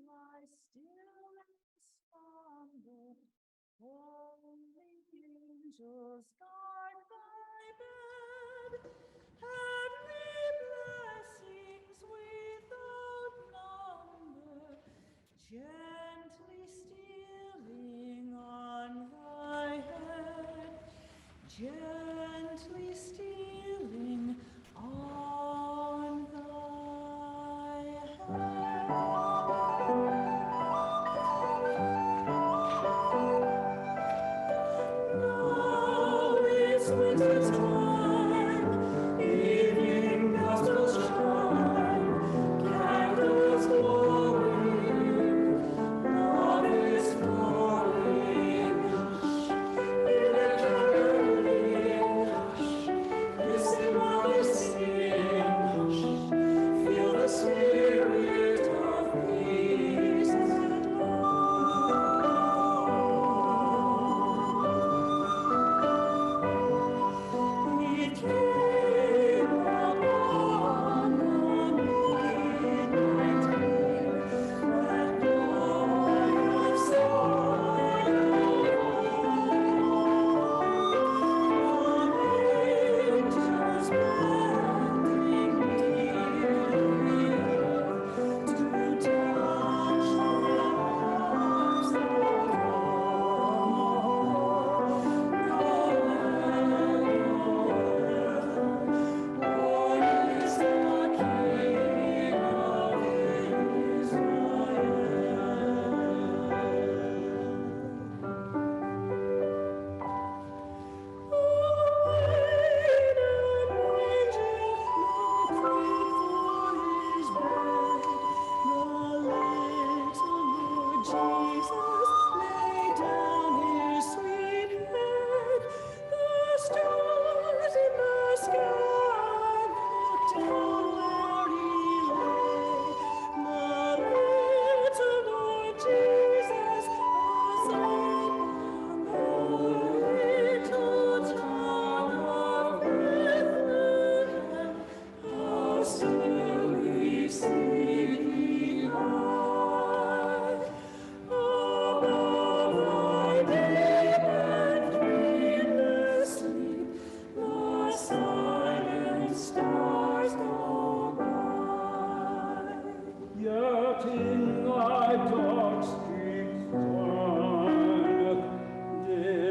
lie still and slumber. Holy angels guard thy bed. Heavenly blessings without number, gently stealing on thy head. Gently stealing on thy head. Now is winter time, evening gospels shine, candles glowing, love is flowing. In a caroling hush, listen while they sing. Feel the spirit of peace and love. It came upon the midnight air, that dawn of sorrow. Angels bending near to touch the arms of Lord is the King of Yet in thy dark streets shine the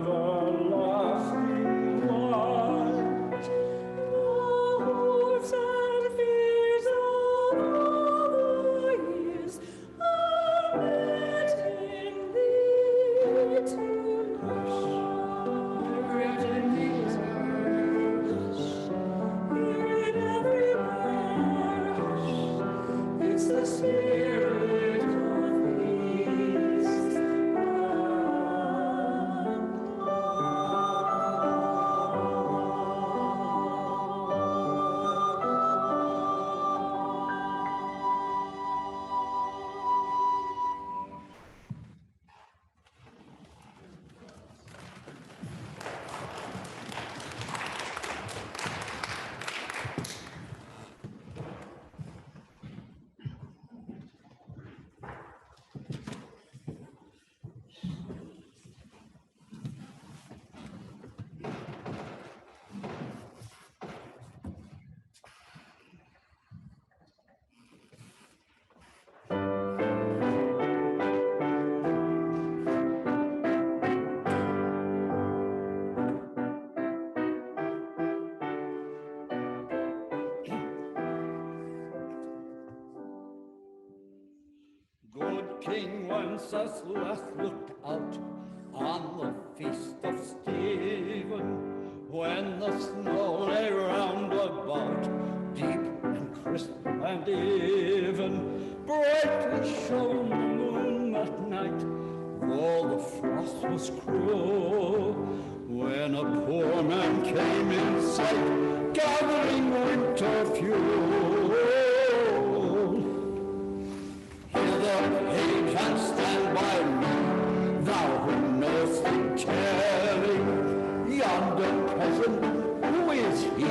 everlasting light. The hopes and fears of all the years are met in thee tonight. Read in the earth, hear in every word. It's the spirit of peace and Good King Wenceslas looked out on the feast of Stephen, when the snow lay round about, deep and crisp and even. Brightly shone the moon that night, though the frost was cruel, when a poor man came in sight, gathering winter fuel. He can stand by me, thou who knowest the telling. Yonder peasant, who is he?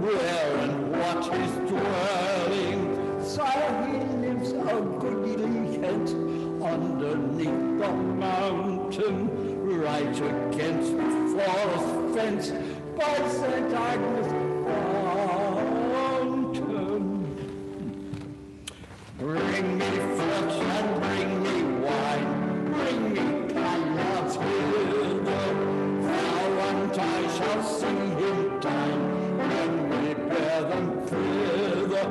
Where and what his dwelling? Sire, he lives a goodly incense by St. Agnes fountain. Bring me fruits and bring me wine, bring me candles hither, thou and I shall see him dine, when we bear them thither.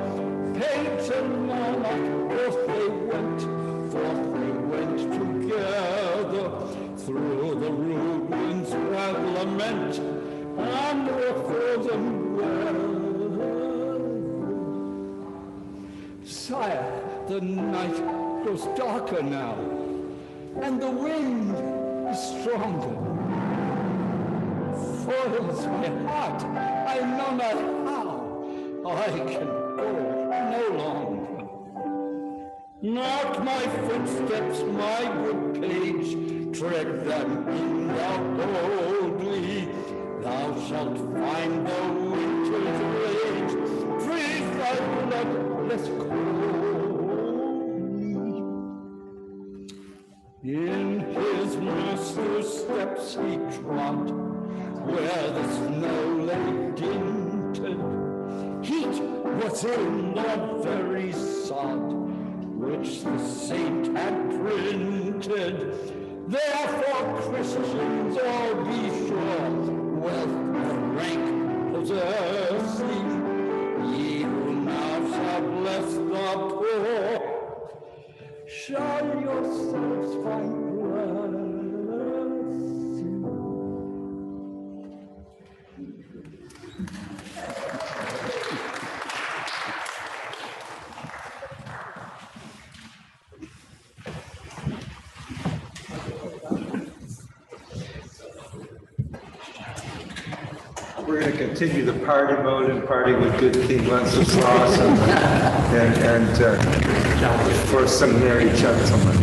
Page and monarch, forth they went together, through the ruins with lament, and before them well. Sire, the night grows darker now, and the wind is stronger. Foils my heart, I know not how. I can go no longer. Mark my footsteps, my good page, tread them in thou boldly. Thou shalt find the winter's rage, freeze thy blood less coldly. In his master's steps he trod, where the snow lay dinted. Heat was in the very sod, which the saint had printed. Therefore, Christians, all be sure, wealth and rank possessing, ye who now shall bless the poor, shall yourselves find blessing. We're going to continue the party mode and party with good King Wenceslas and for some merry gentlemen.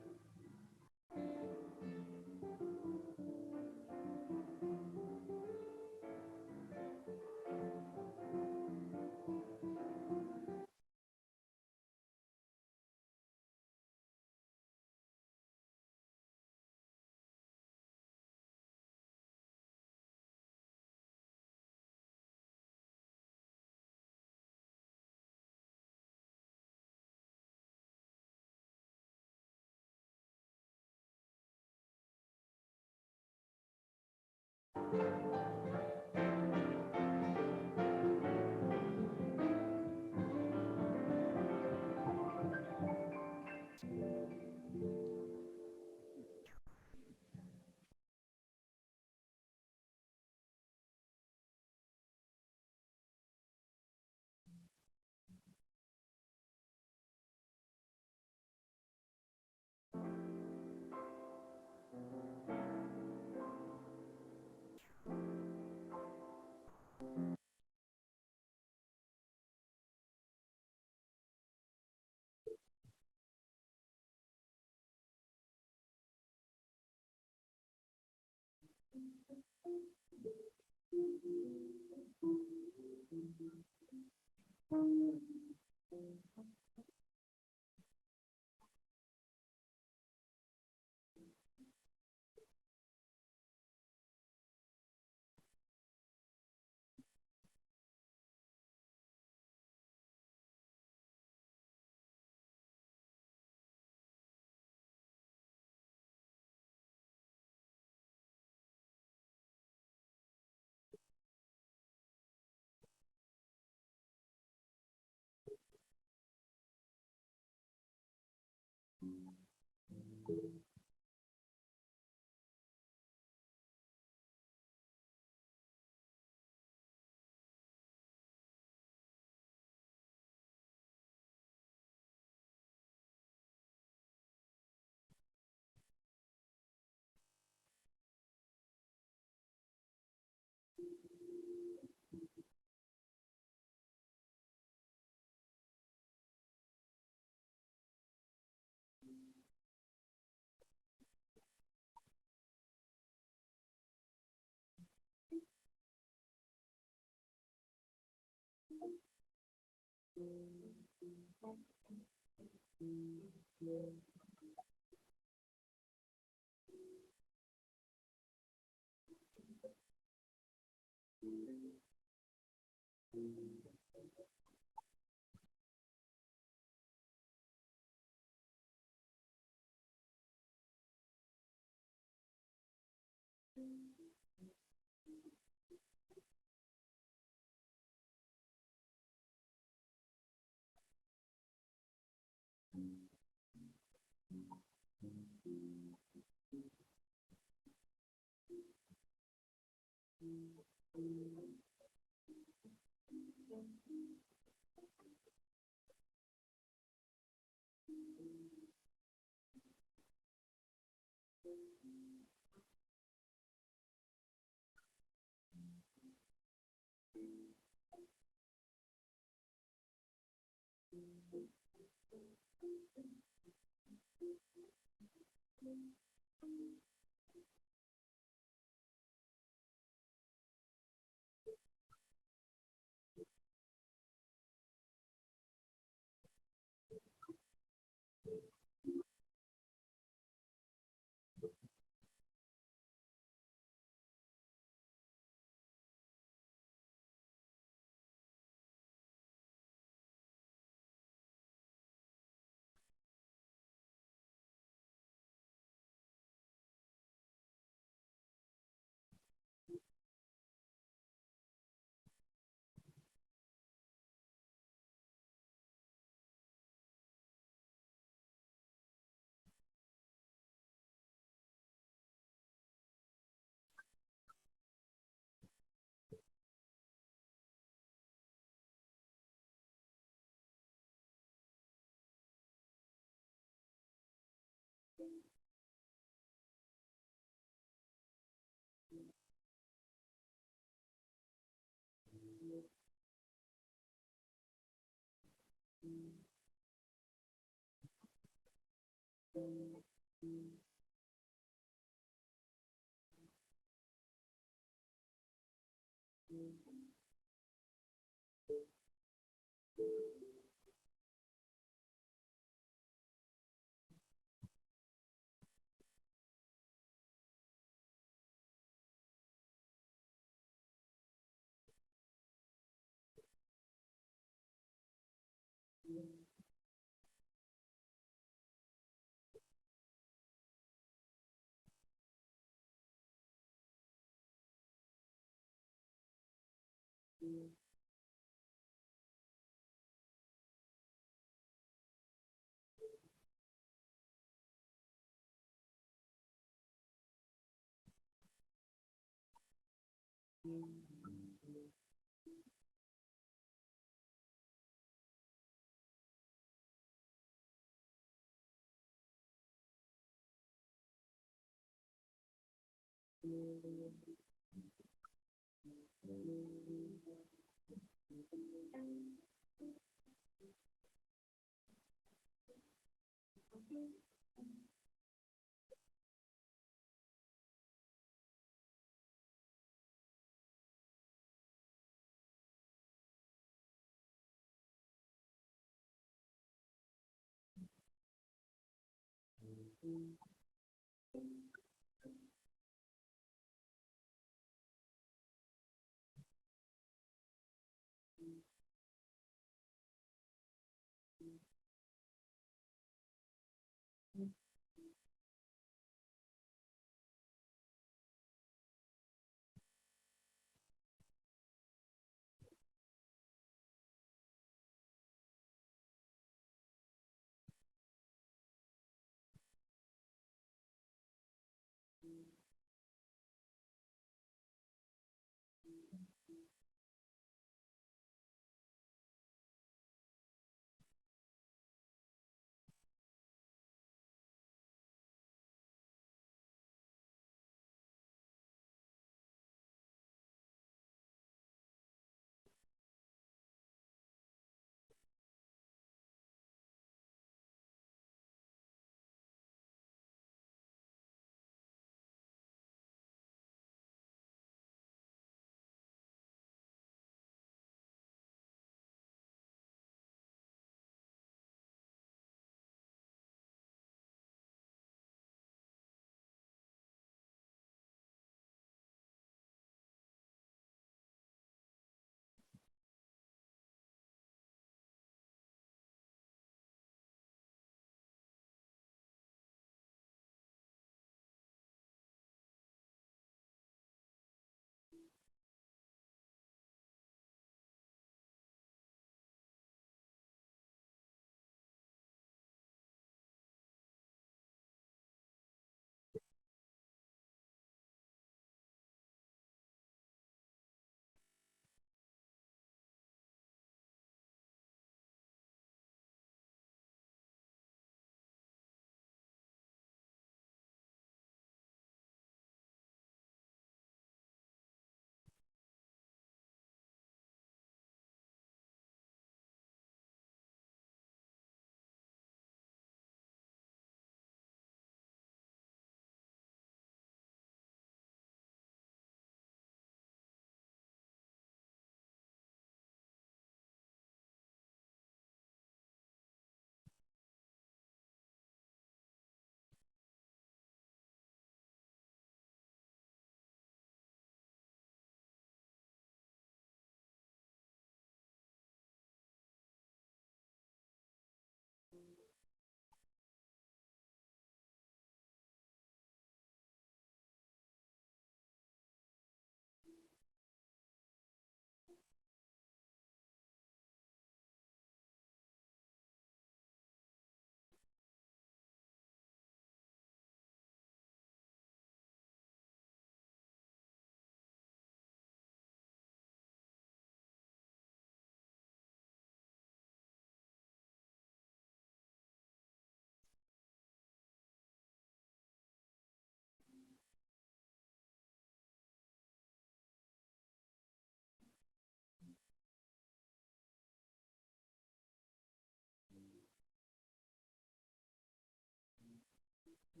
So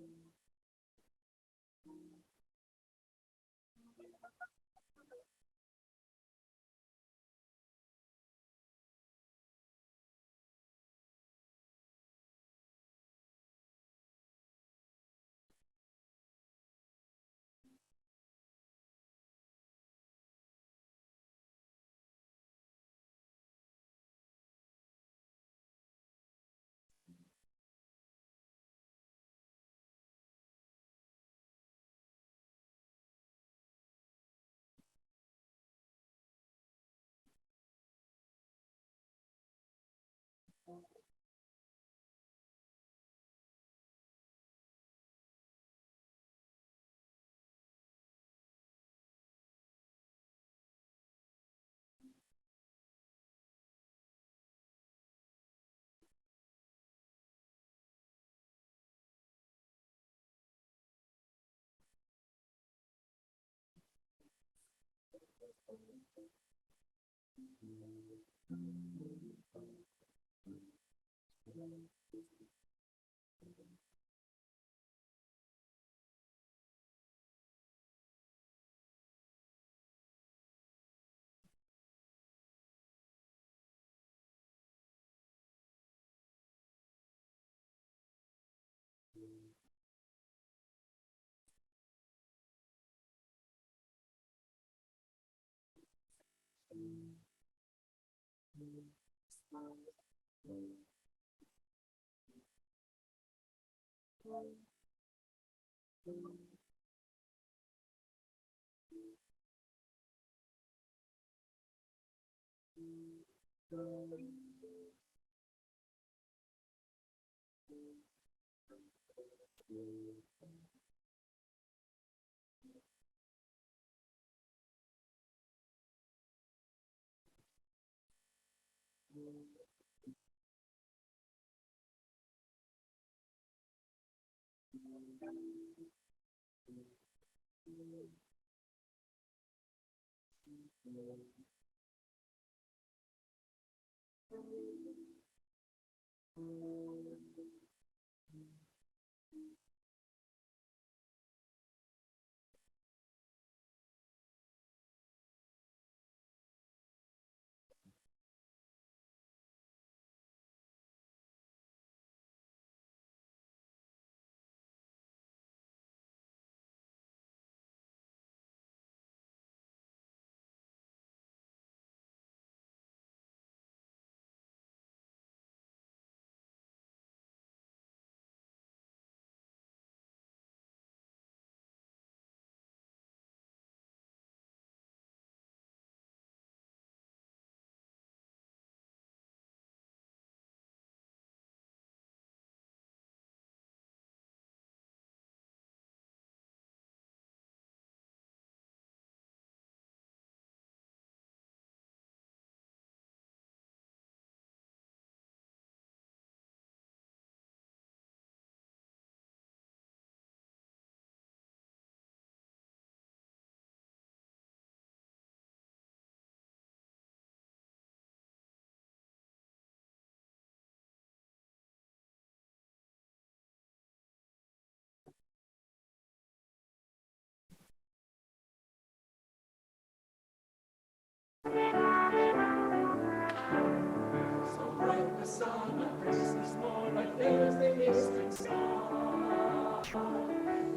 bright the sun appears this morn, like there's the eastern star,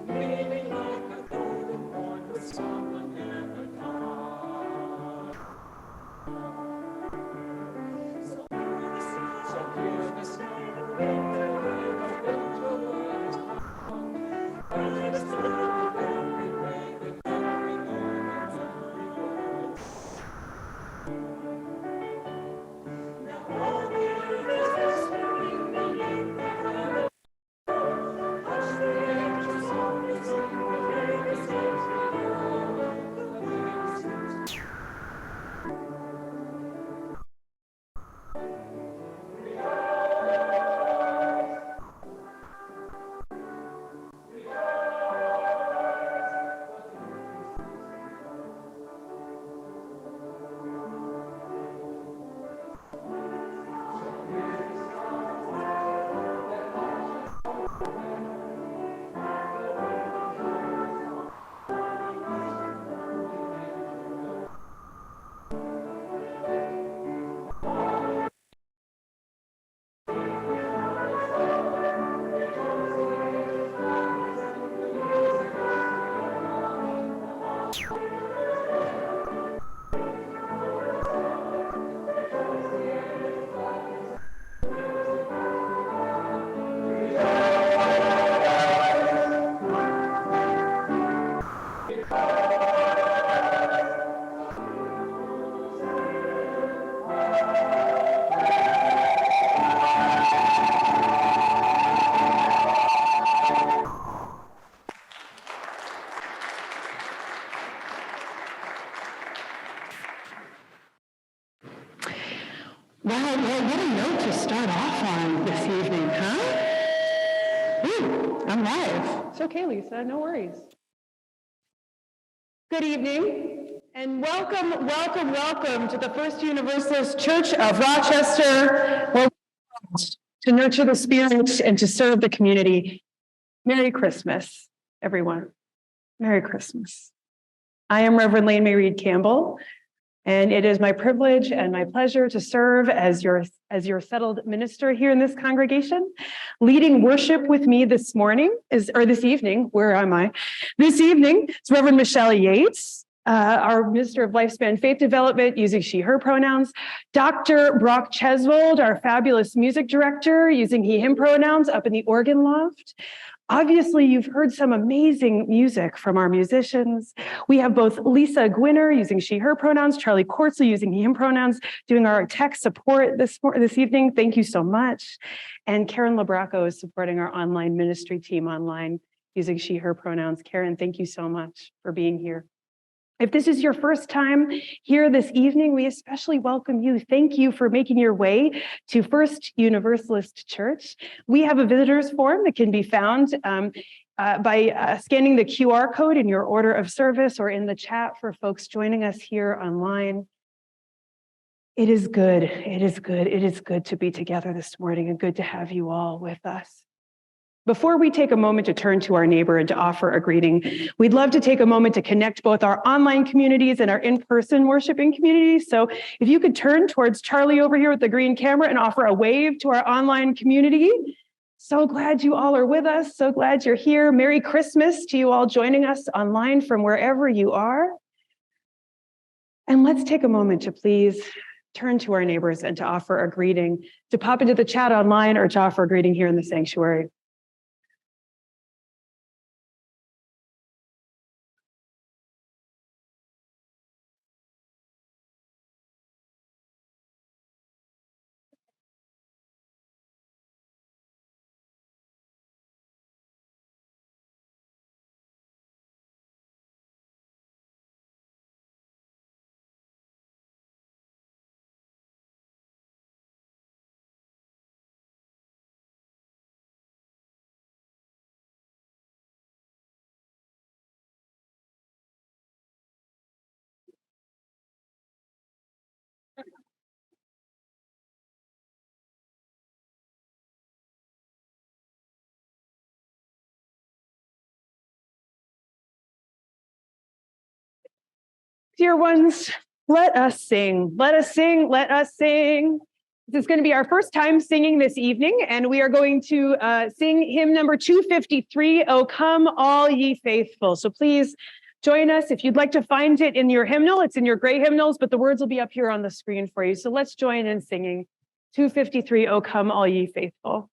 gleaming like a golden morn with song that never dies. So clear the sky, the winter night, the winter world is come, and the sun with every ray, with every morn and every word. Now all the earth is whispering beneath the heaven. Hush the angels softly sing, the very saints below, the very saints. Well, what a note to start off on this evening, huh? Ooh, I'm live. It's okay, Lisa, no worries. Good evening, and welcome to the First Universalist Church of Rochester, where we're to nurture the spirit and to serve the community. Merry Christmas, everyone. Merry Christmas. I am Reverend Lane-Mairead Campbell, and it is my privilege and my pleasure to serve as your settled minister here in this congregation. Leading worship with me this evening, where am I? This evening is Reverend Michelle Yates, our Minister of Lifespan Faith Development, using she, her pronouns. Dr. Brock Cheswold, our fabulous music director, using he, him pronouns up in the organ loft. Obviously, you've heard some amazing music from our musicians. We have both Lisa Gwinner using she, her pronouns, Charlie Kortzel using he, him pronouns, doing our tech support this evening. Thank you so much. And Karen Labraco is supporting our online ministry team online using she, her pronouns. Karen, thank you so much for being here. If this is your first time here this evening, we especially welcome you. Thank you for making your way to First Universalist Church. We have a visitors form that can be found by scanning the QR code in your order of service or in the chat for folks joining us here online. It is good to be together this morning and good to have you all with us. Before we take a moment to turn to our neighbor and to offer a greeting, we'd love to take a moment to connect both our online communities and our in-person worshiping communities. So if you could turn towards Charlie over here with the green camera and offer a wave to our online community. So glad you all are with us. So glad you're here. Merry Christmas to you all joining us online from wherever you are. And let's take a moment to please turn to our neighbors and to offer a greeting, to pop into the chat online or to offer a greeting here in the sanctuary. Dear ones, let us sing, let us sing, let us sing. This is going to be our first time singing this evening, and we are going to sing hymn number 253, O Come All Ye Faithful. So please join us. If you'd like to find it in your hymnal, it's in your gray hymnals, but the words will be up here on the screen for you. So let's join in singing 253, O Come All Ye Faithful.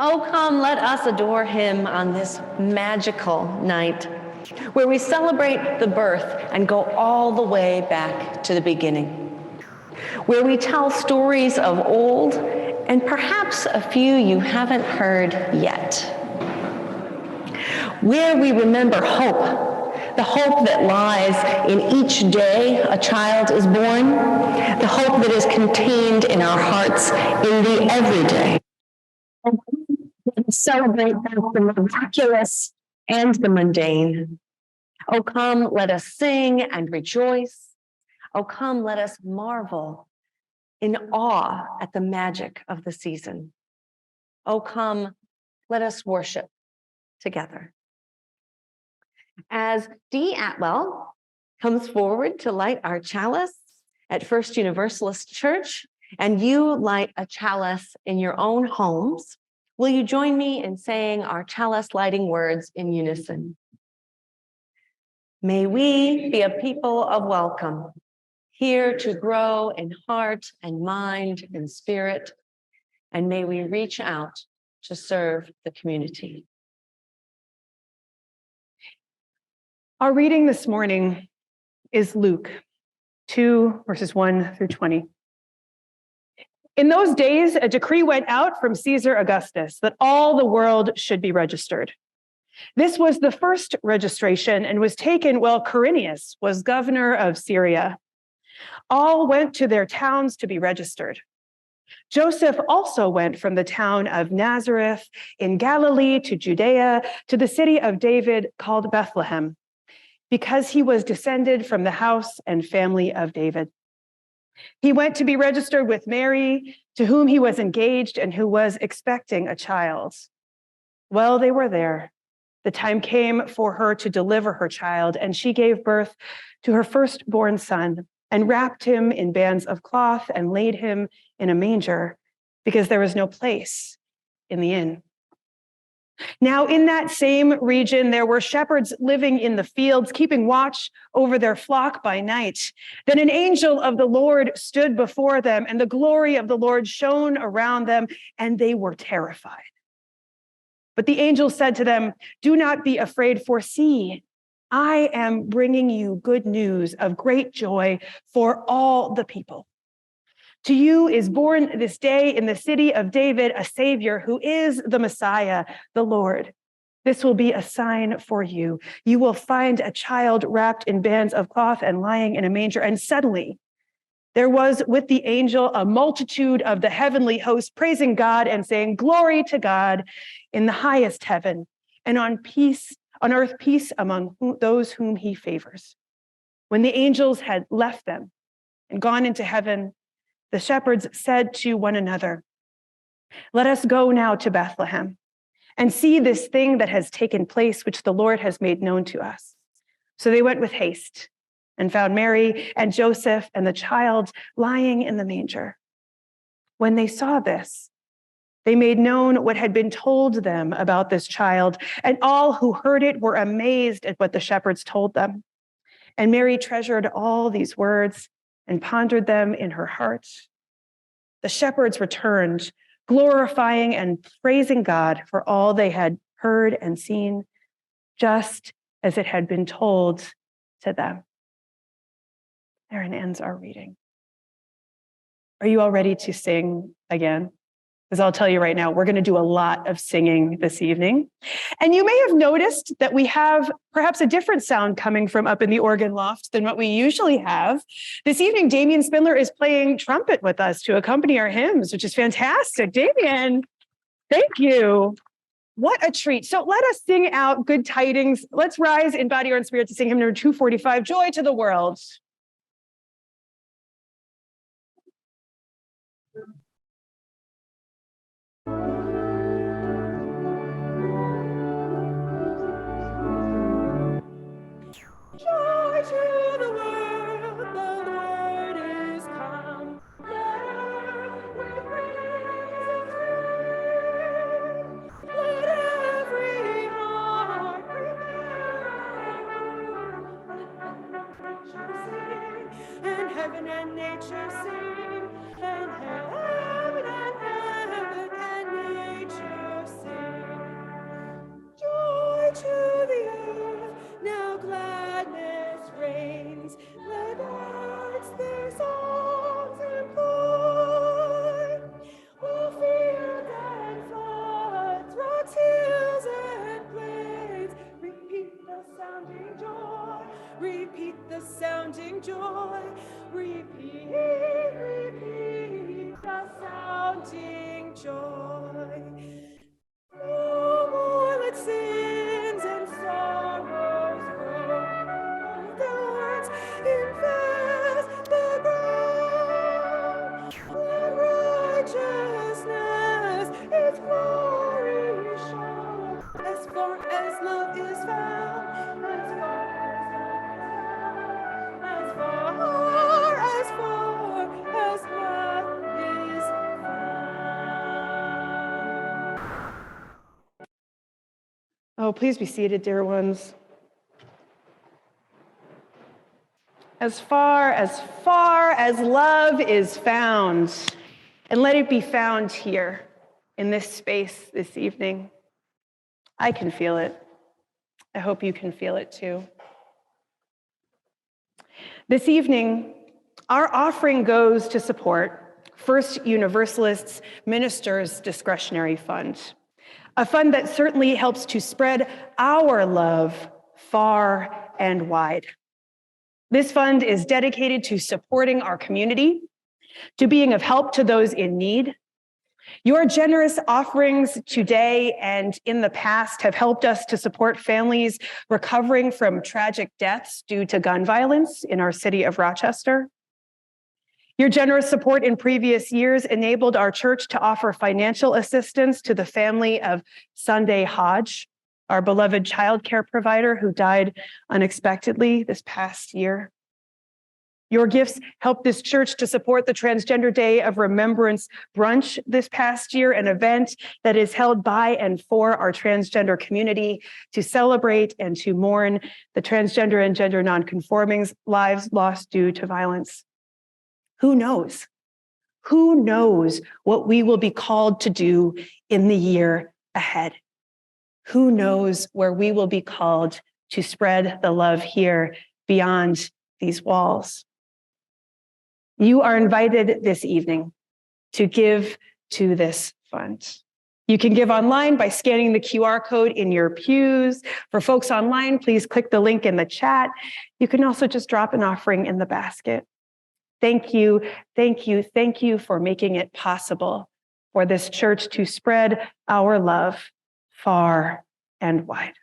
Oh, come, let us adore him on this magical night, where we celebrate the birth and go all the way back to the beginning, where we tell stories of old and perhaps a few you haven't heard yet, where we remember hope, the hope that lies in each day a child is born, the hope that is contained in our hearts in the everyday. Celebrate both the miraculous and the mundane. Oh, come, let us sing and rejoice. Oh, come, let us marvel in awe at the magic of the season. Oh, come, let us worship together. As Dee Atwell comes forward to light our chalice at First Universalist Church, and you light a chalice in your own homes, will you join me in saying our chalice lighting words in unison? May we be a people of welcome, here to grow in heart and mind and spirit, and may we reach out to serve the community. Our reading this morning is Luke 2, verses 1 through 20. In those days, a decree went out from Caesar Augustus that all the world should be registered. This was the first registration and was taken while Quirinius was governor of Syria. All went to their towns to be registered. Joseph also went from the town of Nazareth in Galilee to Judea, to the city of David called Bethlehem, because he was descended from the house and family of David. He went to be registered with Mary, to whom he was engaged and who was expecting a child. While they were there, the time came for her to deliver her child, and she gave birth to her firstborn son and wrapped him in bands of cloth and laid him in a manger because there was no place in the inn. Now, in that same region, there were shepherds living in the fields, keeping watch over their flock by night. Then an angel of the Lord stood before them, and the glory of the Lord shone around them, and they were terrified. But the angel said to them, "Do not be afraid, for see, I am bringing you good news of great joy for all the people. To you is born this day in the city of David a Savior who is the Messiah, the Lord. This will be a sign for you. You will find a child wrapped in bands of cloth and lying in a manger." And suddenly there was with the angel a multitude of the heavenly host praising God and saying, "Glory to God in the highest heaven, and on earth peace among those whom he favors." When the angels had left them and gone into heaven, the shepherds said to one another, "Let us go now to Bethlehem and see this thing that has taken place, which the Lord has made known to us." So they went with haste and found Mary and Joseph and the child lying in the manger. When they saw this, they made known what had been told them about this child, and all who heard it were amazed at what the shepherds told them. And Mary treasured all these words and pondered them in her heart. The shepherds returned, glorifying and praising God for all they had heard and seen, just as it had been told to them. Therein ends our reading. Are you all ready to sing again? Because I'll tell you right now, we're going to do a lot of singing this evening. And you may have noticed that we have perhaps a different sound coming from up in the organ loft than what we usually have. This evening, Damien Spindler is playing trumpet with us to accompany our hymns, which is fantastic. Damien, thank you. What a treat. So let us sing out Good Tidings. Let's rise in body or in spirit to sing hymn number 245, Joy to the World. Joy to the world, the Lord is come. Let earth with praises ring. Let every heart prepare. And heaven and nature sing. And heaven and nature sing. joy. Repeat, repeat the sounding joy. No more let sins and sorrows grow. Downwards invest the ground. Let righteousness its glory show. As far as love is found, as far as love is found. Oh, please be seated, dear ones. As far as love is found, and let it be found here in this space this evening. I can feel it. I hope you can feel it too. This evening, our offering goes to support First Universalist's Ministers Discretionary Fund, a fund that certainly helps to spread our love far and wide. This fund is dedicated to supporting our community, to being of help to those in need. Your generous offerings today and in the past have helped us to support families recovering from tragic deaths due to gun violence in our city of Rochester. Your generous support in previous years enabled our church to offer financial assistance to the family of Sunday Hodge, our beloved childcare provider who died unexpectedly this past year. Your gifts helped this church to support the Transgender Day of Remembrance brunch this past year, an event that is held by and for our transgender community to celebrate and to mourn the transgender and gender nonconforming's lives lost due to violence. Who knows? Who knows what we will be called to do in the year ahead? Who knows where we will be called to spread the love here beyond these walls? You are invited this evening to give to this fund. You can give online by scanning the QR code in your pews. For folks online, please click the link in the chat. You can also just drop an offering in the basket. Thank you, thank you, thank you for making it possible for this church to spread our love far and wide.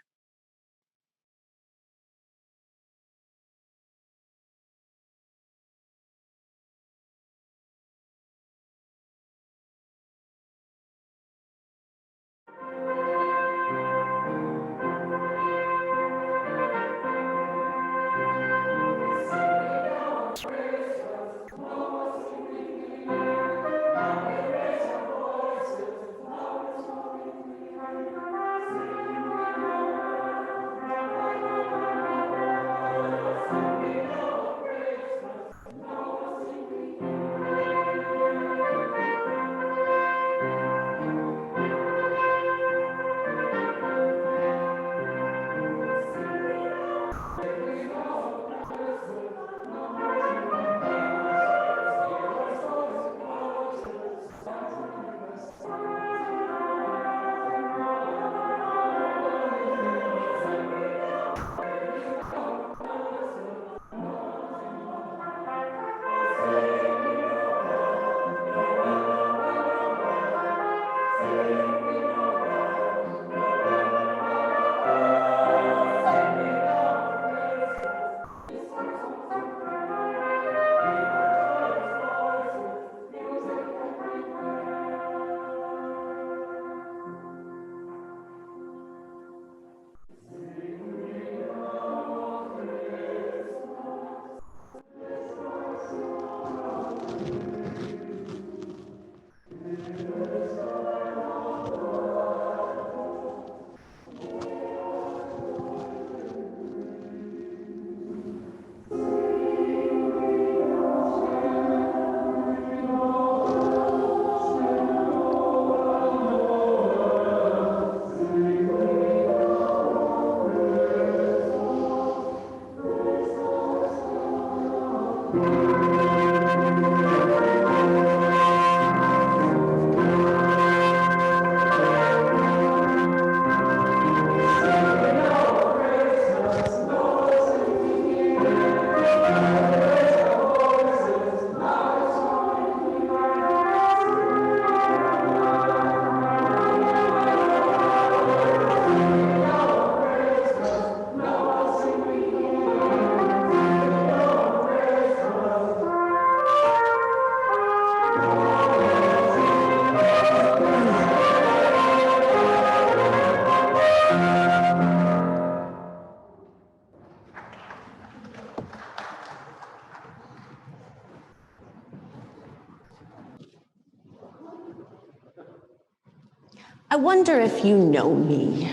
I wonder if you know me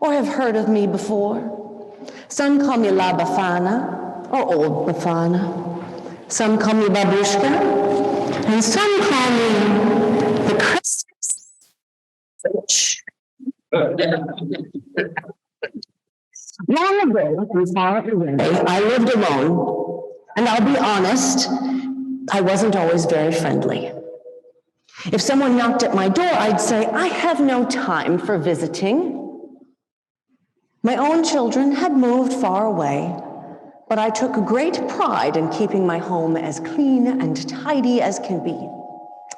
or have heard of me before. Some call me La Bafana or Old Bafana. Some call me Babushka, and some call me the Christmas Witch. Long ago, and far away, I lived alone, and I'll be honest, I wasn't always very friendly. If someone knocked at my door, I'd say, I have no time for visiting. My own children had moved far away, but I took great pride in keeping my home as clean and tidy as can be.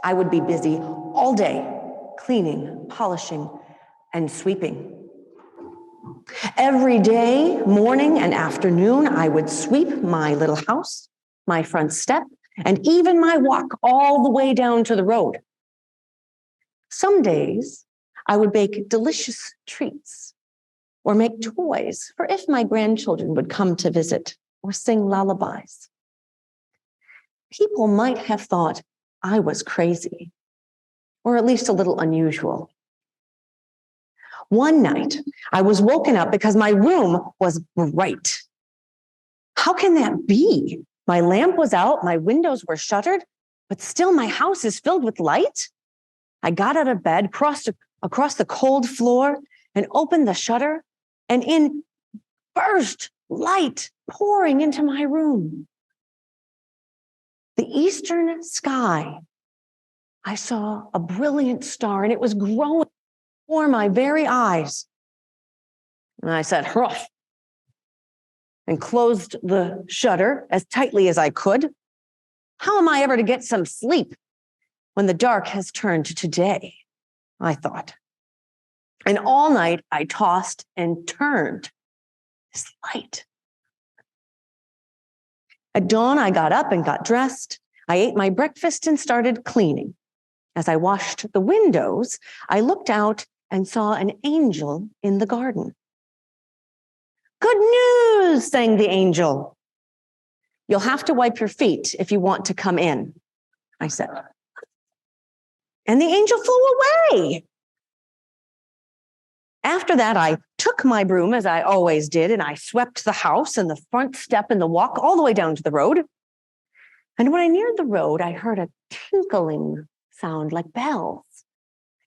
I would be busy all day, cleaning, polishing, and sweeping. Every day, morning and afternoon, I would sweep my little house, my front step, and even my walk all the way down to the road. Some days, I would bake delicious treats or make toys for if my grandchildren would come to visit or sing lullabies. People might have thought I was crazy, or at least a little unusual. One night, I was woken up because my room was bright. How can that be? My lamp was out, my windows were shuttered, but still my house is filled with light? I got out of bed, crossed across the cold floor, and opened the shutter, and in burst light pouring into my room. The eastern sky, I saw a brilliant star, and it was growing before my very eyes. And I said, "Huff," and closed the shutter as tightly as I could. How am I ever to get some sleep when the dark has turned to day? I thought. And all night I tossed and turned this light. At dawn, I got up and got dressed. I ate my breakfast and started cleaning. As I washed the windows, I looked out and saw an angel in the garden. "Good news," sang the angel. "You'll have to wipe your feet if you want to come in," I said. And the angel flew away. After that, I took my broom, as I always did, and I swept the house and the front step and the walk all the way down to the road. And when I neared the road, I heard a tinkling sound like bells.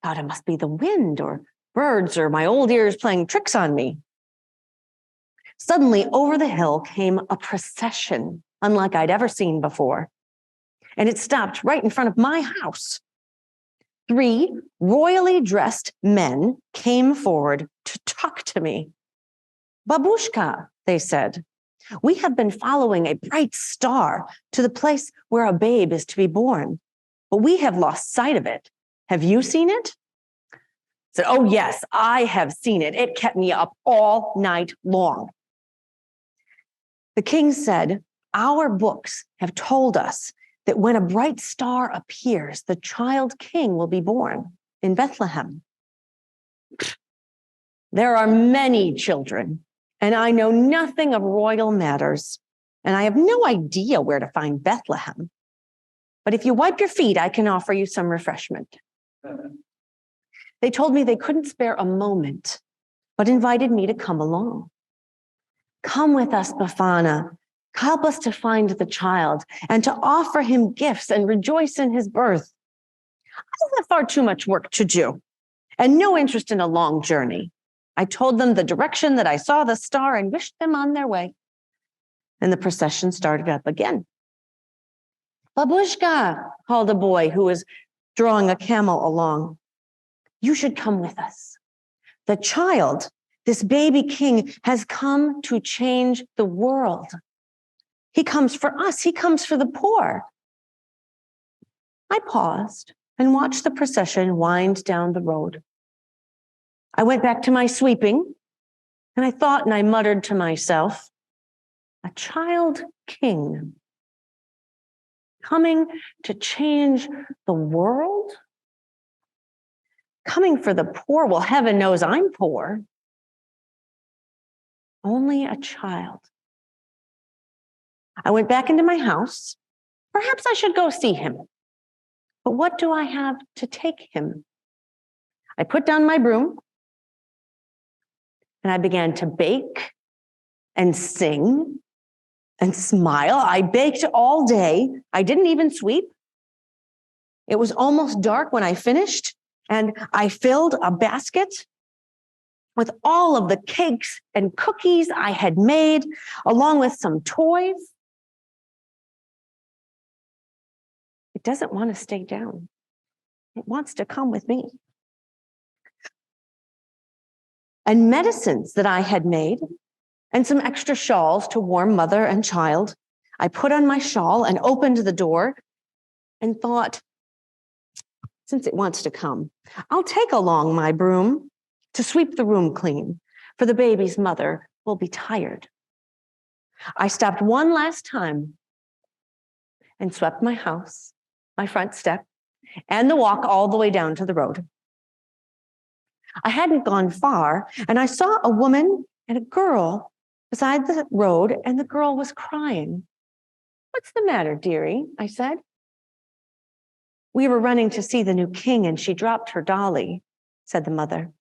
I thought it must be the wind or birds or my old ears playing tricks on me. Suddenly, over the hill came a procession, unlike I'd ever seen before. And it stopped right in front of my house. 3 royally dressed men came forward to talk to me. "Babushka," they said, "we have been following a bright star to the place where a babe is to be born, but we have lost sight of it. Have you seen it?" I said, "Oh yes, I have seen it. It kept me up all night long." The king said, "Our books have told us that when a bright star appears, the child king will be born in Bethlehem. There are many children, and I know nothing of royal matters, and I have no idea where to find Bethlehem. But if you wipe your feet, I can offer you some refreshment." They told me they couldn't spare a moment, but invited me to come along. "Come with us, Bafana. Help us to find the child and to offer him gifts and rejoice in his birth. I have far too much work to do and no interest in a long journey." I told them the direction that I saw the star and wished them on their way. And the procession started up again. "Babushka," called a boy who was drawing a camel along, "you should come with us. The child, this baby king, has come to change the world. He comes for us. He comes for the poor." I paused and watched the procession wind down the road. I went back to my sweeping, and I thought and I muttered to myself, "A child king coming to change the world? Coming for the poor? Well, heaven knows I'm poor. Only a child." I went back into my house. Perhaps I should go see him. But what do I have to take him? I put down my broom and I began to bake and sing and smile. I baked all day. I didn't even sweep. It was almost dark when I finished, and I filled a basket with all of the cakes and cookies I had made, along with some toys. It doesn't want to stay down. It wants to come with me. And medicines that I had made, and some extra shawls to warm mother and child. I put on my shawl and opened the door and thought, since it wants to come, I'll take along my broom to sweep the room clean, for the baby's mother will be tired. I stopped one last time and swept my house, my front step, and the walk all the way down to the road. I hadn't gone far, and I saw a woman and a girl beside the road, and the girl was crying. "What's the matter, dearie?" I said. "We were running to see the new king, and she dropped her dolly," said the mother.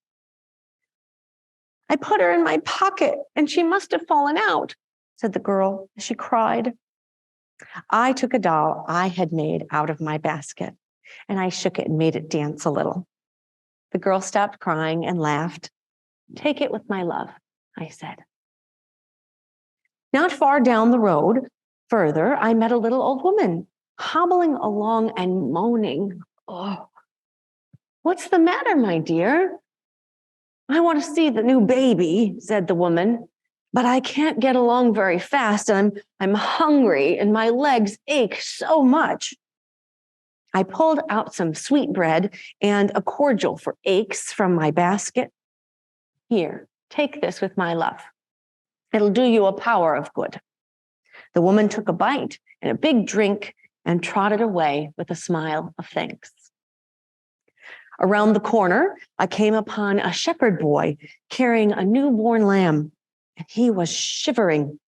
"I put her in my pocket, and she must have fallen out," said the girl as she cried. I took a doll I had made out of my basket, and I shook it and made it dance a little. The girl stopped crying and laughed. "Take it with my love," I said. Not far down the road, further, I met a little old woman hobbling along and moaning. "Oh, what's the matter, my dear?" "I want to see the new baby," said the woman, "but I can't get along very fast, and I'm hungry, and my legs ache so much." I pulled out some sweetbread and a cordial for aches from my basket. "Here, take this with my love. It'll do you a power of good." The woman took a bite and a big drink and trotted away with a smile of thanks. Around the corner, I came upon a shepherd boy carrying a newborn lamb, and he was shivering.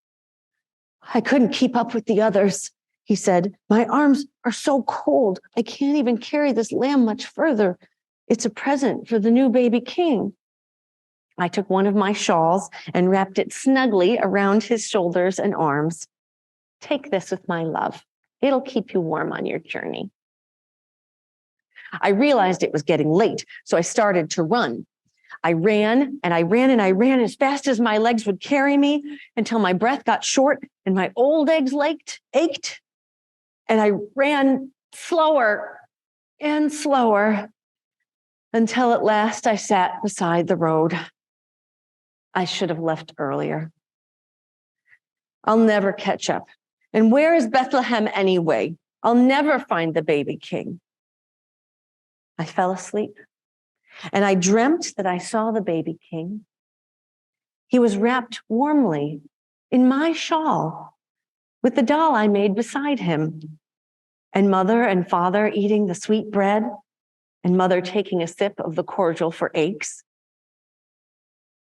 "I couldn't keep up with the others," he said. "My arms are so cold, I can't even carry this lamb much further. It's a present for the new baby king." I took one of my shawls and wrapped it snugly around his shoulders and arms. "Take this with my love. It'll keep you warm on your journey." I realized it was getting late, so I started to run. I ran and I ran and I ran as fast as my legs would carry me until my breath got short and my old legs ached. And I ran slower and slower until at last I sat beside the road. I should have left earlier. I'll never catch up. And where is Bethlehem anyway? I'll never find the baby king. I fell asleep, and I dreamt that I saw the baby king. He was wrapped warmly in my shawl with the doll I made beside him, and mother and father eating the sweet bread, and mother taking a sip of the cordial for aches.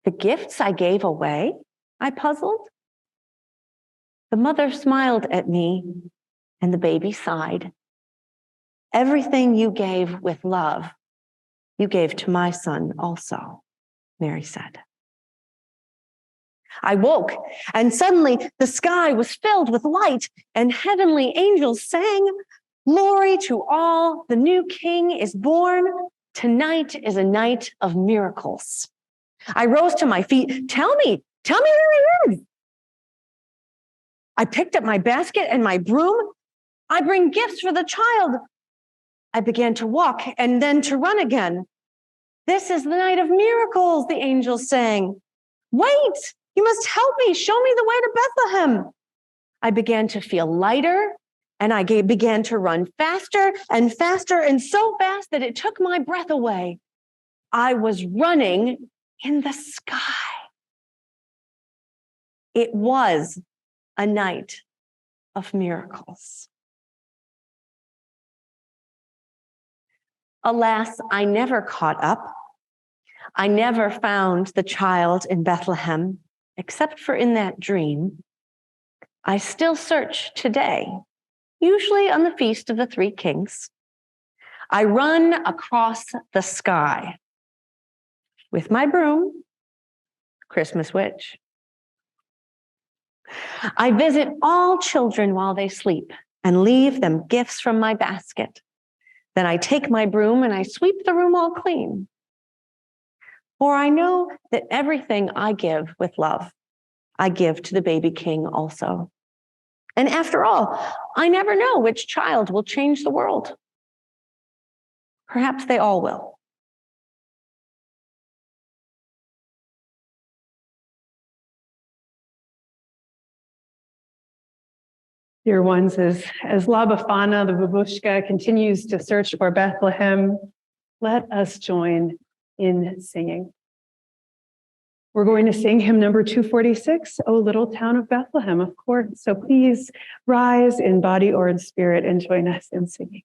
The gifts I gave away, I puzzled. The mother smiled at me, and the baby sighed. "Everything you gave with love, you gave to my son also," Mary said. I woke, and suddenly the sky was filled with light, and heavenly angels sang, "Glory to all, the new king is born. Tonight is a night of miracles." I rose to my feet. Tell me where he is." I picked up my basket and my broom. "I bring gifts for the child." I began to walk and then to run again. "This is the night of miracles," the angels sang. "Wait, you must help me. Show me the way to Bethlehem." I began to feel lighter, and I began to run faster and faster, and so fast that it took my breath away. I was running in the sky. It was a night of miracles. Alas, I never caught up. I never found the child in Bethlehem, except for in that dream. I still search today, usually on the Feast of the Three Kings. I run across the sky with my broom, Christmas witch. I visit all children while they sleep and leave them gifts from my basket. Then I take my broom and I sweep the room all clean. For I know that everything I give with love, I give to the baby king also. And after all, I never know which child will change the world. Perhaps they all will. Dear ones, as La Befana, the babushka, continues to search for Bethlehem, let us join in singing. We're going to sing hymn number 246, O Little Town of Bethlehem, of course. So please rise in body or in spirit and join us in singing.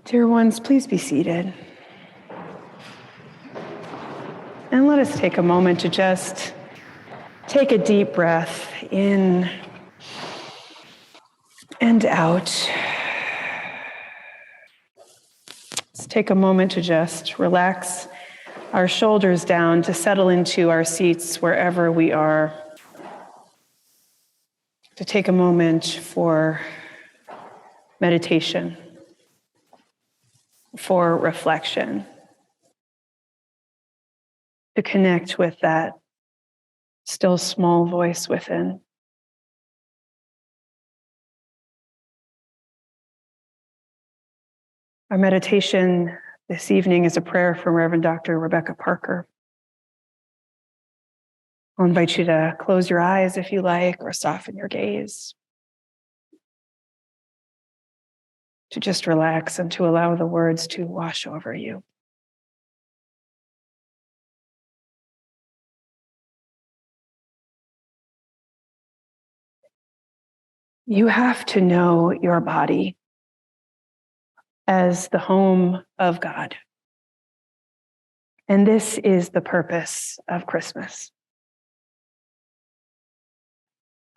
Dear ones, please be seated. And let us take a moment to just take a deep breath in and out. Let's take a moment to just relax our shoulders down, to settle into our seats wherever we are. To take a moment for meditation, for reflection, to connect with that still small voice within. Our meditation this evening is a prayer from Reverend Dr. Rebecca Parker. I'll invite you to close your eyes if you like, or soften your gaze. To just relax and to allow the words to wash over you. You have to know your body as the home of God. And this is the purpose of Christmas.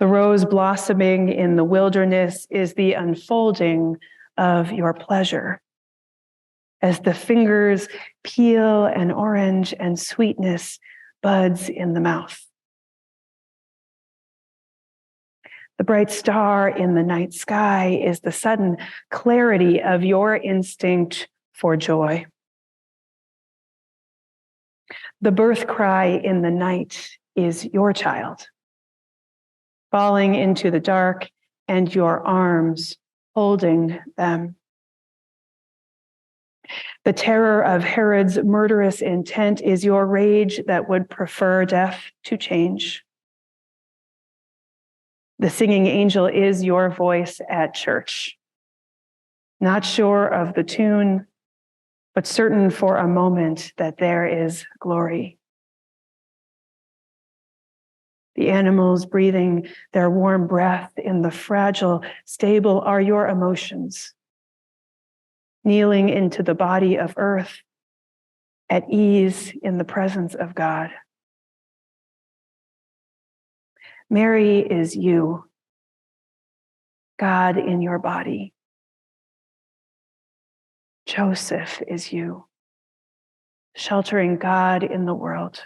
The rose blossoming in the wilderness is the unfolding of your pleasure. As the fingers peel an orange and sweetness buds in the mouth. The bright star in the night sky is the sudden clarity of your instinct for joy. The birth cry in the night is your child, falling into the dark and your arms holding them. The terror of Herod's murderous intent is your rage that would prefer death to change. The singing angel is your voice at church, not sure of the tune, but certain for a moment that there is glory. The animals breathing their warm breath in the fragile stable are your emotions, kneeling into the body of earth at ease in the presence of God. Mary is you, God in your body. Joseph is you, sheltering God in the world.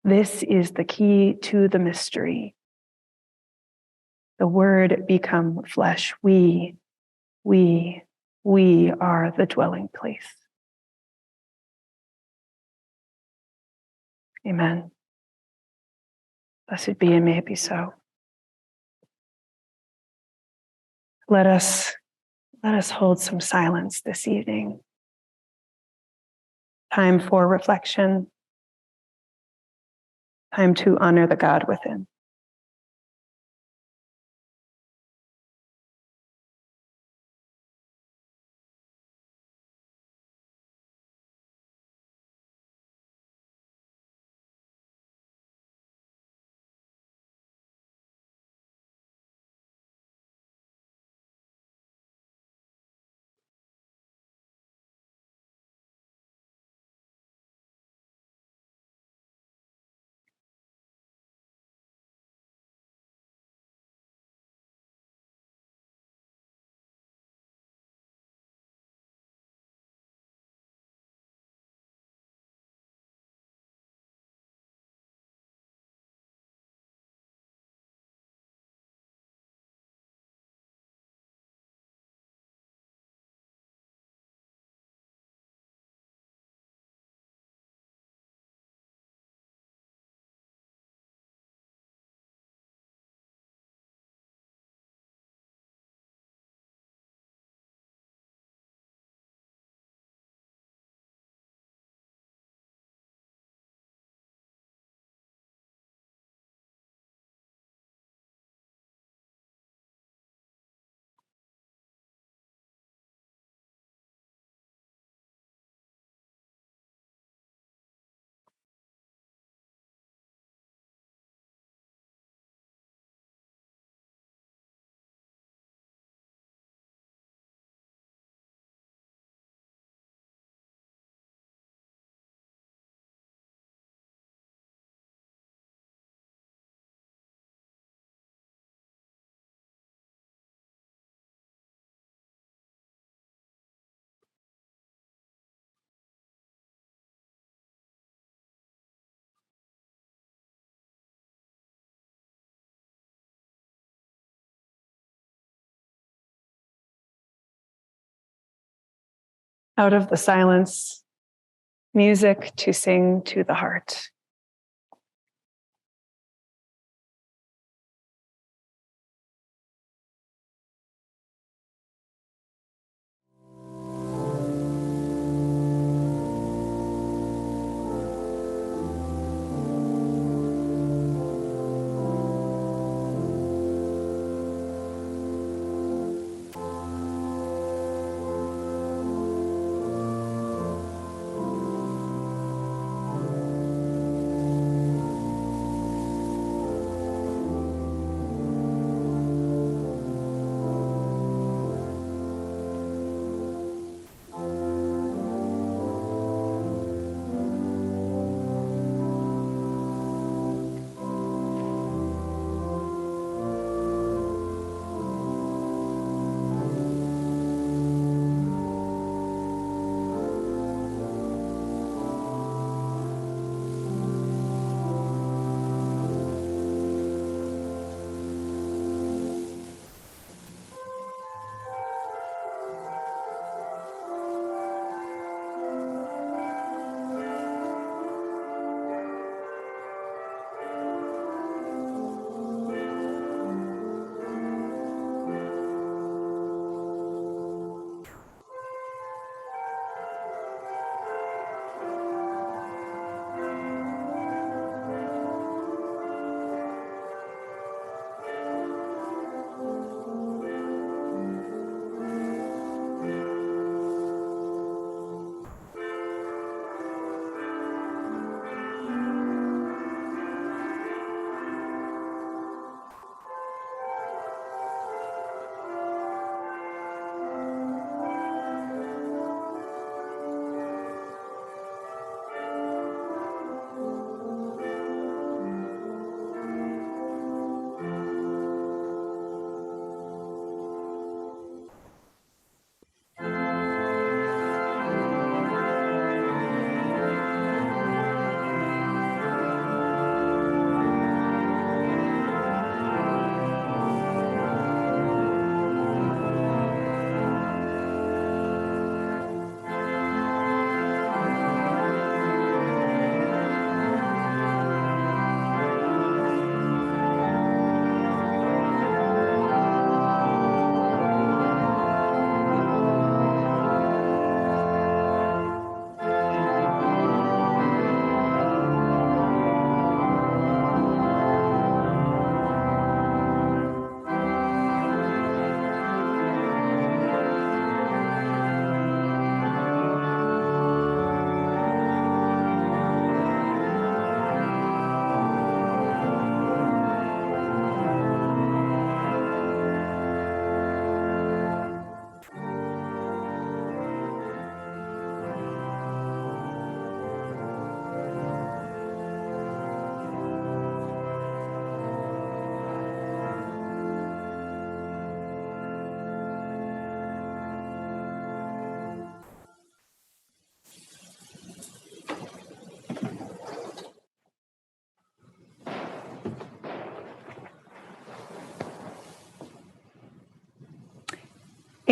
This is the key to the mystery. The Word become flesh. We are the dwelling place. Amen. Blessed be and may it be so. Let us hold some silence this evening. Time for reflection. Time to honor the God within. Out of the silence, music to sing to the heart.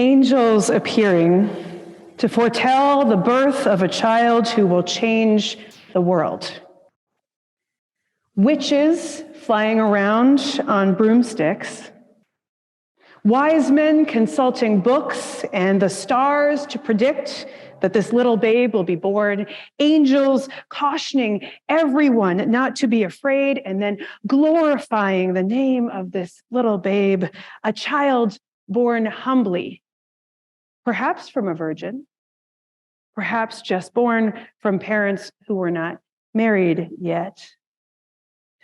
Angels appearing to foretell the birth of a child who will change the world. Witches flying around on broomsticks. Wise men consulting books and the stars to predict that this little babe will be born. Angels cautioning everyone not to be afraid, and then glorifying the name of this little babe, a child born humbly, perhaps from a virgin, perhaps just born from parents who were not married yet,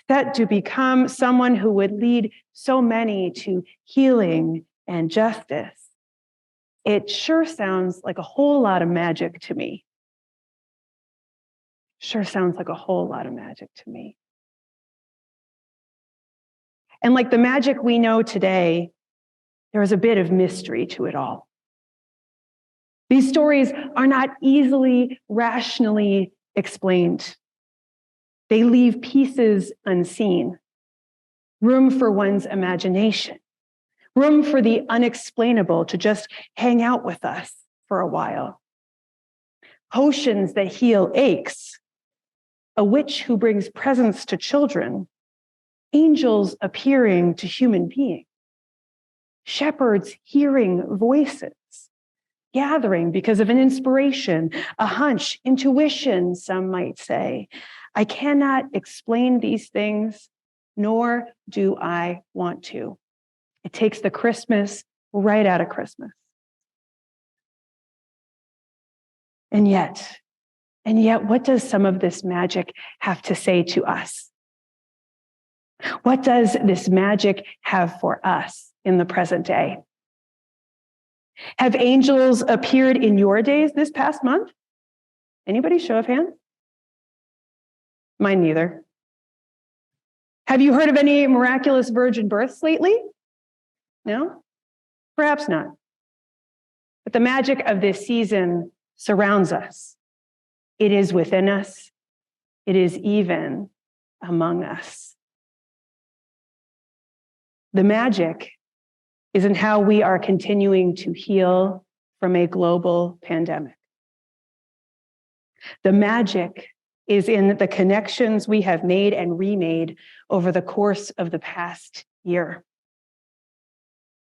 set to become someone who would lead so many to healing and justice. It sure sounds like a whole lot of magic to me. Sure sounds like a whole lot of magic to me. And like the magic we know today, there is a bit of mystery to it all. These stories are not easily, rationally explained. They leave pieces unseen, room for one's imagination, room for the unexplainable to just hang out with us for a while. Potions that heal aches, a witch who brings presents to children, angels appearing to human beings, shepherds hearing voices, gathering because of an inspiration, a hunch, intuition, some might say. I cannot explain these things, nor do I want to. It takes the Christmas right out of Christmas. And yet, what does some of this magic have to say to us? What does this magic have for us in the present day? Have angels appeared in your days this past month? Anybody, show of hands? Mine neither. Have you heard of any miraculous virgin births lately? No? Perhaps not. But the magic of this season surrounds us. It is within us. It is even among us. The magic is in how we are continuing to heal from a global pandemic. The magic is in the connections we have made and remade over the course of the past year.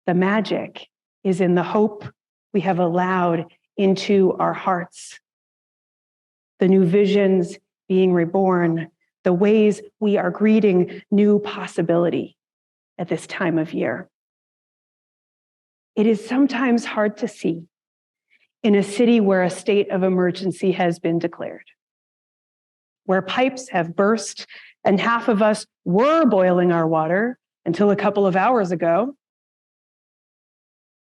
The magic is in the hope we have allowed into our hearts, the new visions being reborn, the ways we are greeting new possibility at this time of year. It is sometimes hard to see in a city where a state of emergency has been declared, where pipes have burst and half of us were boiling our water until a couple of hours ago,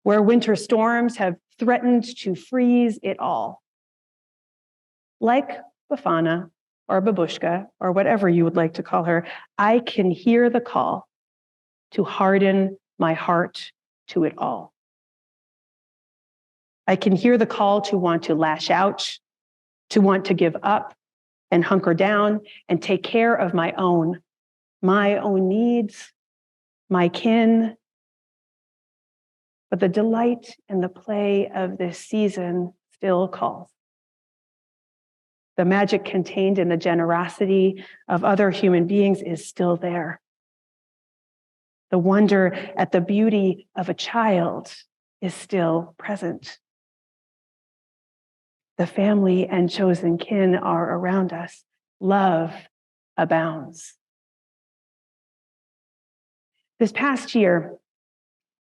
where winter storms have threatened to freeze it all. Like Bafana or Babushka or whatever you would like to call her, I can hear the call to harden my heart to it all. I can hear the call to want to lash out, to want to give up and hunker down and take care of my own needs, my kin. But the delight and the play of this season still calls. The magic contained in the generosity of other human beings is still there. The wonder at the beauty of a child is still present. The family and chosen kin are around us. Love abounds. This past year,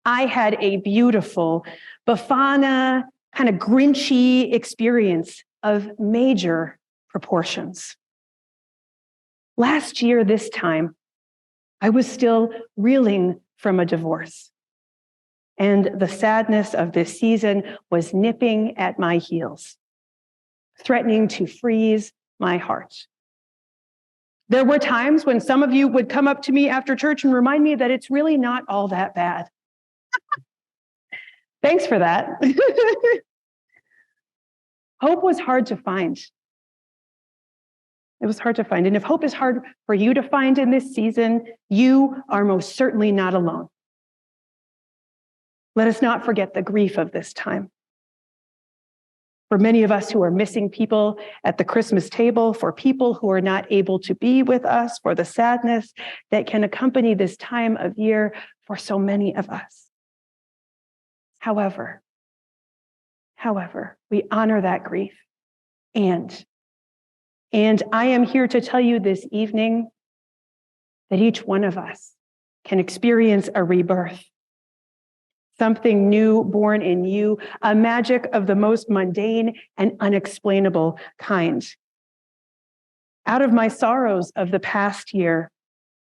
I had a beautiful Bafana, kind of Grinchy experience of major proportions. Last year, this time, I was still reeling from a divorce. And the sadness of this season was nipping at my heels, threatening to freeze my heart. There were times when some of you would come up to me after church and remind me that it's really not all that bad. Thanks for that. Hope was hard to find. It was hard to find. And if hope is hard for you to find in this season, you are most certainly not alone. Let us not forget the grief of this time. For many of us who are missing people at the Christmas table, for people who are not able to be with us, for the sadness that can accompany this time of year for so many of us. However, we honor that grief. And I am here to tell you this evening that each one of us can experience a rebirth. Something new born in you, a magic of the most mundane and unexplainable kind. Out of my sorrows of the past year,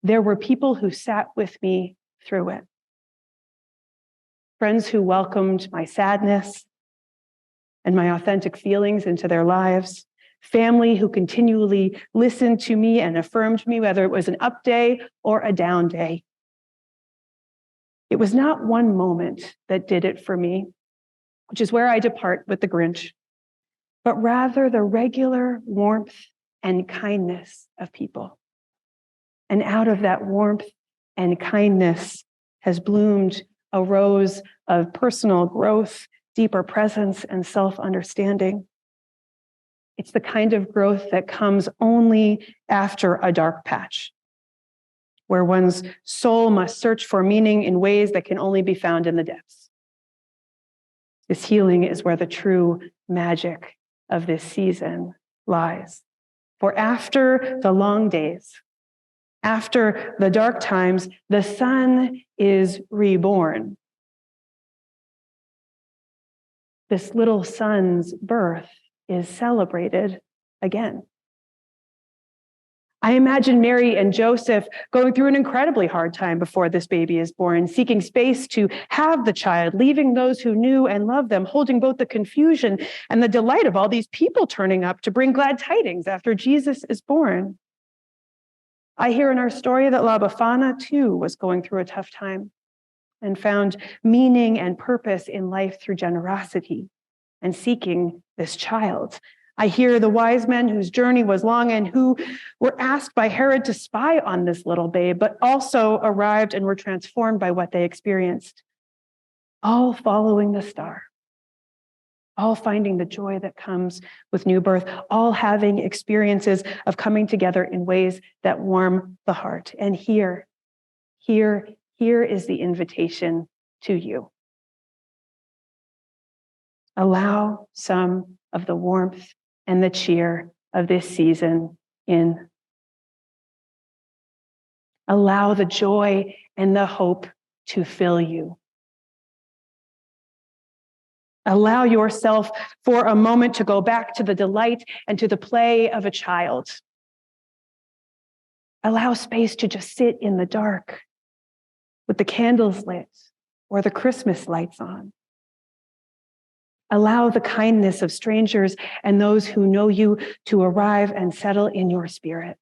there were people who sat with me through it. Friends who welcomed my sadness and my authentic feelings into their lives. Family who continually listened to me and affirmed me, whether it was an up day or a down day. It was not one moment that did it for me, which is where I depart with the Grinch, but rather the regular warmth and kindness of people. And out of that warmth and kindness has bloomed a rose of personal growth, deeper presence, and self-understanding. It's the kind of growth that comes only after a dark patch, where one's soul must search for meaning in ways that can only be found in the depths. This healing is where the true magic of this season lies. For after the long days, after the dark times, the sun is reborn. This little sun's birth is celebrated again. I imagine Mary and Joseph going through an incredibly hard time before this baby is born, seeking space to have the child, leaving those who knew and loved them, holding both the confusion and the delight of all these people turning up to bring glad tidings after Jesus is born. I hear in our story that La Befana too was going through a tough time and found meaning and purpose in life through generosity and seeking this child. I hear the wise men whose journey was long and who were asked by Herod to spy on this little babe, but also arrived and were transformed by what they experienced, all following the star, all finding the joy that comes with new birth, all having experiences of coming together in ways that warm the heart. And here is the invitation to you. Allow some of the warmth and the cheer of this season in. Allow the joy and the hope to fill you. Allow yourself for a moment to go back to the delight and to the play of a child. Allow space to just sit in the dark with the candles lit or the Christmas lights on. Allow the kindness of strangers and those who know you to arrive and settle in your spirit.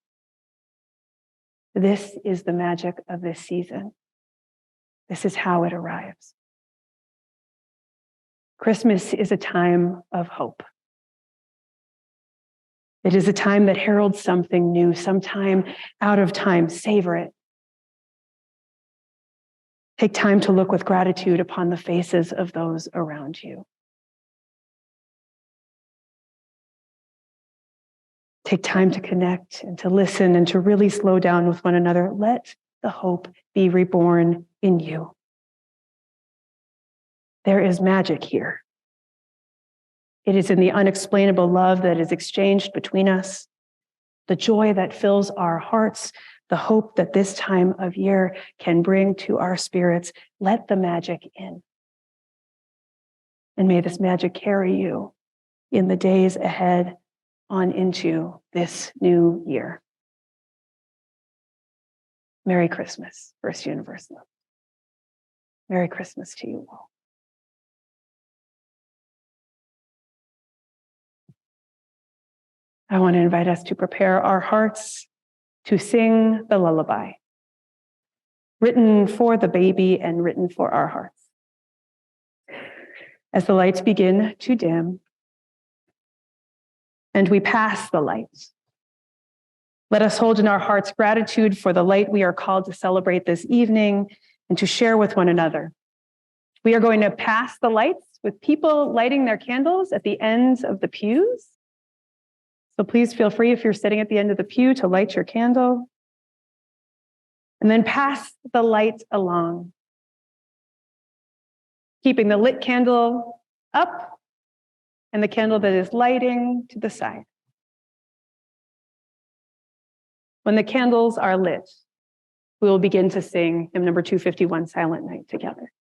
This is the magic of this season. This is how it arrives. Christmas is a time of hope. It is a time that heralds something new, some time out of time. Savor it. Take time to look with gratitude upon the faces of those around you. Take time to connect and to listen and to really slow down with one another. Let the hope be reborn in you. There is magic here. It is in the unexplainable love that is exchanged between us, the joy that fills our hearts, the hope that this time of year can bring to our spirits. Let the magic in. And may this magic carry you in the days ahead on into this new year. Merry Christmas, First Universalist. Merry Christmas to you all. I want to invite us to prepare our hearts to sing the lullaby, written for the baby and written for our hearts. As the lights begin to dim, and we pass the lights, let us hold in our hearts gratitude for the light we are called to celebrate this evening and to share with one another. We are going to pass the lights with people lighting their candles at the ends of the pews. So please feel free, if you're sitting at the end of the pew, to light your candle. And then pass the light along, keeping the lit candle up and the candle that is lighting to the side. When the candles are lit, we will begin to sing hymn number 251, Silent Night, together.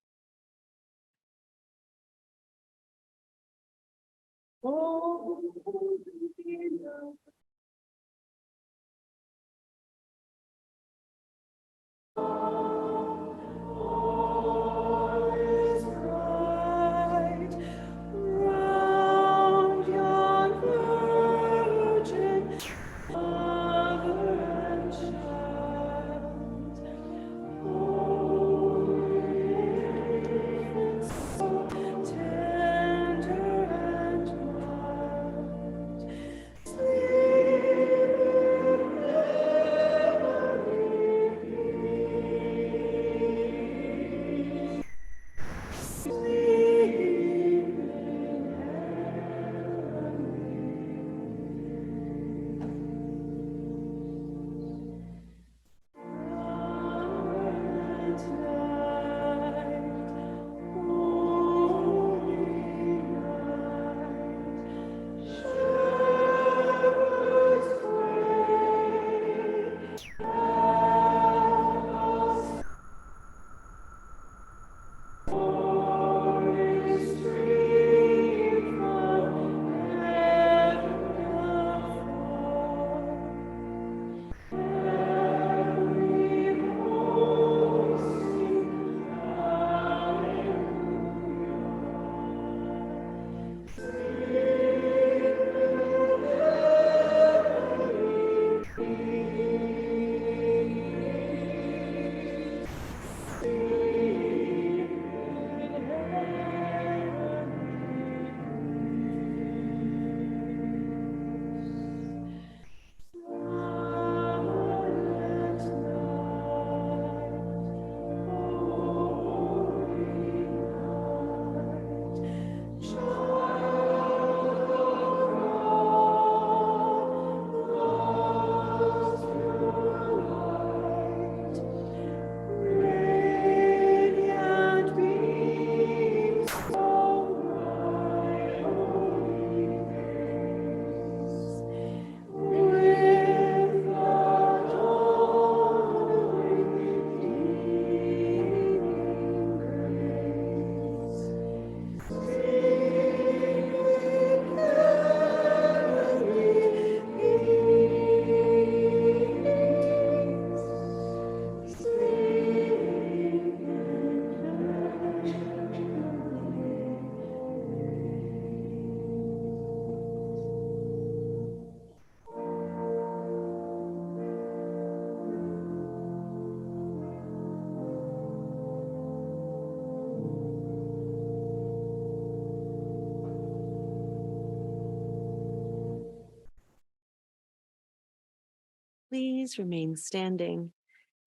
Please remain standing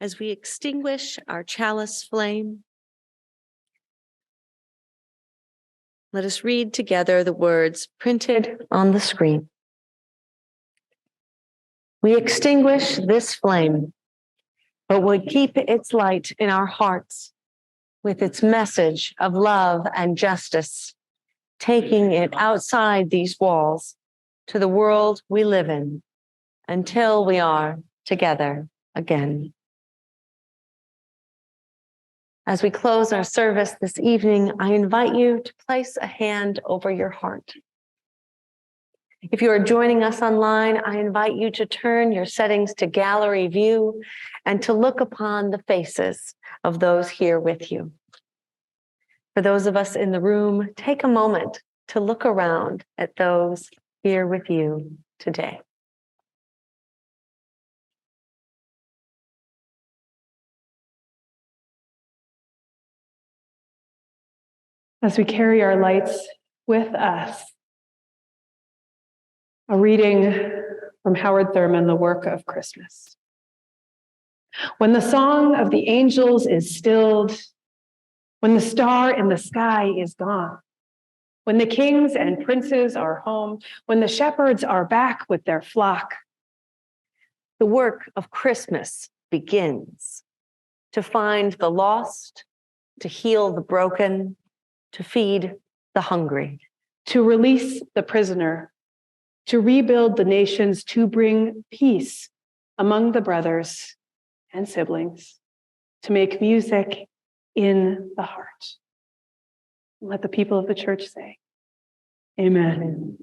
as we extinguish our chalice flame. Let us read together the words printed on the screen. We extinguish this flame, but would keep its light in our hearts with its message of love and justice, taking it outside these walls to the world we live in until we are together again. As we close our service this evening, I invite you to place a hand over your heart. If you are joining us online, I invite you to turn your settings to gallery view and to look upon the faces of those here with you. For those of us in the room, take a moment to look around at those here with you today. As we carry our lights with us, a reading from Howard Thurman, The Work of Christmas. When the song of the angels is stilled, when the star in the sky is gone, when the kings and princes are home, when the shepherds are back with their flock. The work of Christmas begins to find the lost, to heal the broken, to feed the hungry, to release the prisoner, to rebuild the nations, to bring peace among the brothers and siblings, to make music in the heart. Let the people of the church say, Amen.